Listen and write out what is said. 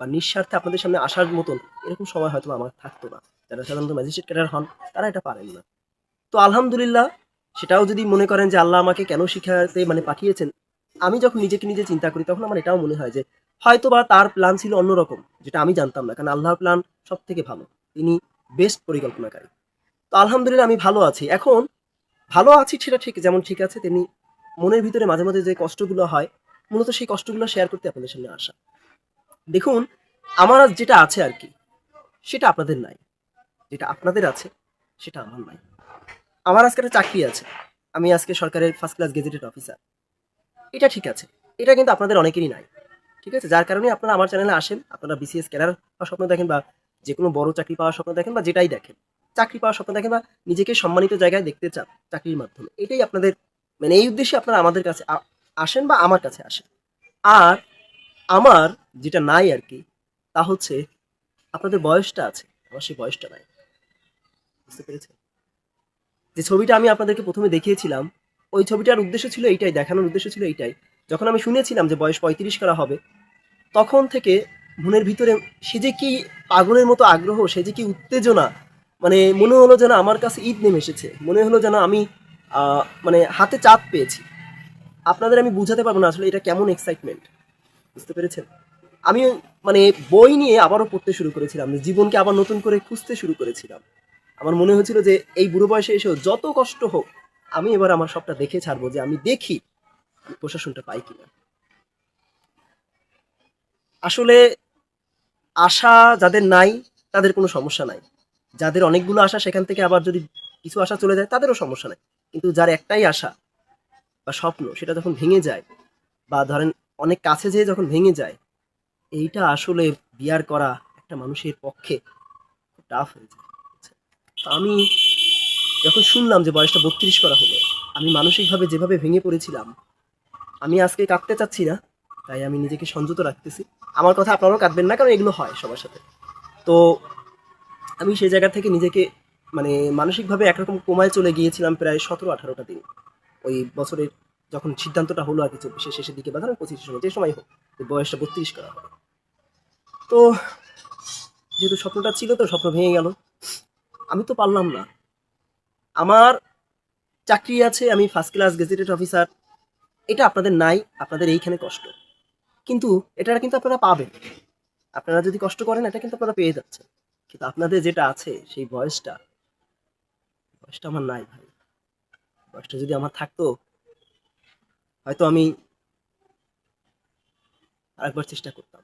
বা নিঃস্বার্থে আপনাদের সামনে আসার মতন এরকম সময় হয়তো আমার থাকতো না। যারা সাধারণত ম্যাজিস্ট্রেট ক্যাডার হন তারা এটা পারেন না। তো আলহামদুলিল্লাহ, সেটাও যদি মনে করেন যে আল্লাহ আমাকে কেন শিখাতে মানে পাঠিয়েছেন, আমি যখন নিজেকে নিজে চিন্তা করি তখন আমার এটাও মনে হয় যে হয়তোবা তার প্ল্যান ছিল অন্যরকম, যেটা আমি জানতাম না। কারণ আল্লাহর প্ল্যান সবথেকে ভালো। তিনি বেস্ট পরিকল্পনাকারী। তো আলহামদুলিল্লাহ আমি ভালো আছি। এখন ভালো আছি সেটা ঠিক, যেমন ঠিক আছে তেমনি মনের ভিতরে মাঝে, মাঝে যে কষ্টগুলো হয়, মূলত সেই কষ্টগুলো শেয়ার করতে আপনাদের সামনে আসা। দেখুন, আমার আজ যেটা আছে আরকি, সেটা আপনাদের নাই। যেটা আপনাদের আছে, সেটা আমার নাই। আমার আজকে একটা চাকরি আছে। আমি আজকে সরকারের ফার্স্ট ক্লাস গেজেটেড অফিসার। এটা ঠিক আছে। এটা কিন্তু আপনাদের অনেকেরই নাই। ঠিক আছে? যার কারণে আপনারা আমার চ্যানেলে আসেন। আপনারা বিসিএস ক্যাডার হওয়ার স্বপ্ন দেখেন বা যেকোনো বড় চাকরি পাওয়ার স্বপ্ন দেখেন বা যেটাই দেখেন। চাকরি পাওয়ার স্বপ্ন দেখেন বা নিজেকে সম্মানিত জায়গায় দেখতে চান চাকরির মাধ্যমে। এটাই আপনাদের মানে এই উদ্দেশ্যে আপনারা আমাদের কাছে আসেন বা আমার কাছে আসেন। আর আমার যেটা নাই আরকি, তা হচ্ছে আপনাদের বয়সটা আছে। আমার সেই বয়সটা নাই। বুঝতে পেরেছেন? যে ছবিটা আমি আপনাদেরকে ১ম এ দেখিয়েছিলাম, ওই ছবিটার উদ্দেশ্য ছিল এইটাই, দেখানোর উদ্দেশ্য ছিল এইটাই। যখন আমি শুনেছিলাম যে বয়স ৩৫ করা হবে, তখন থেকে মনের ভিতরে সে যে কি পাগলের মতো আগ্রহ, সে যে কি উত্তেজনা, মানে মনে হলো যেন আমার কাছে ঈদ নেমে এসেছে। মনে হলো যেন আমি মানে হাতে চাঁদ পেয়েছি। আপনাদের আমি বুঝাতে পারবো না আসলে এটা কেমন এক্সাইটমেন্ট। বুঝতে পেরেছেন? আমি মানে বই নিয়ে আবারও পড়তে শুরু করেছিলাম। জীবনকে আবার নতুন করে খুঁজতে শুরু করেছিলাম। আমার মনে হয়েছিল যে এই বুড়ো বয়সে এসেও যত কষ্ট হোক, আমি এবার আমার সবটা দেখে ছাড়বো, যে আমি দেখি প্রশাসনটা পাই কিনা। আসলে আশা যাদের নাই তাদের কোনো সমস্যা নাই। যাদের অনেকগুলো আশা সেখান থেকে আবার যদি কিছু আশা চলে যায় তাদেরও সমস্যা নাই। কিন্তু যার একটাই আশা বা স্বপ্ন সেটা যখন ভেঙে যায় বা ধরেন অনেক কাছে যেয়ে যখন ভেঙে যায়, এইটা আসলে বিয়ার করা একটা মানুষের পক্ষে খুব টাফ হয়ে যায়। তো আমি যখন শুনলাম যে বয়সটা ৩২ করা হলো, আমি মানসিকভাবে যেভাবে ভেঙে পড়েছিলাম, আমি আজকে কাঁদতে চাচ্ছি না। তাই আমি নিজেকে সংযত রাখতেছি। আমার কথা আপনারাও কাঁদবেন না, কারণ এগুলো হয় সবার সাথে। তো আমি সেই জায়গা থেকে নিজেকে মানে মানসিকভাবে একরকম কোমায় চলে গিয়েছিলাম প্রায় ১৭-১৮টা দিন। ওই বছরের যখন সিদ্ধান্তটা হলো আরকি ২৪-এর শেষের দিকে বা ধরেন ২৫-এর সময়, যে সময় হোক, যে বয়সটা ৩২ করা হবে। তো যেহেতু স্বপ্নটা ছিল, তো স্বপ্ন ভেঙে গেল। আমি তো পারলাম না। আমার চাকরি আছে, আমি ফার্স্ট ক্লাস গেজেটেড অফিসার। এটা আপনাদের নাই, আপনাদের এইখানে কষ্ট। কিন্তু এটা কিন্তু আপনারা পাবেন। আপনারা যদি কষ্ট করেন এটা কিন্তু আপনারা পেয়ে যাচ্ছেন। কিন্তু আপনাদের যেটা আছে সেই বয়সটা আমার নাই ভাই। বয়সটা যদি আমার থাকতো, হয়তো আমি আরেকবার চেষ্টা করতাম।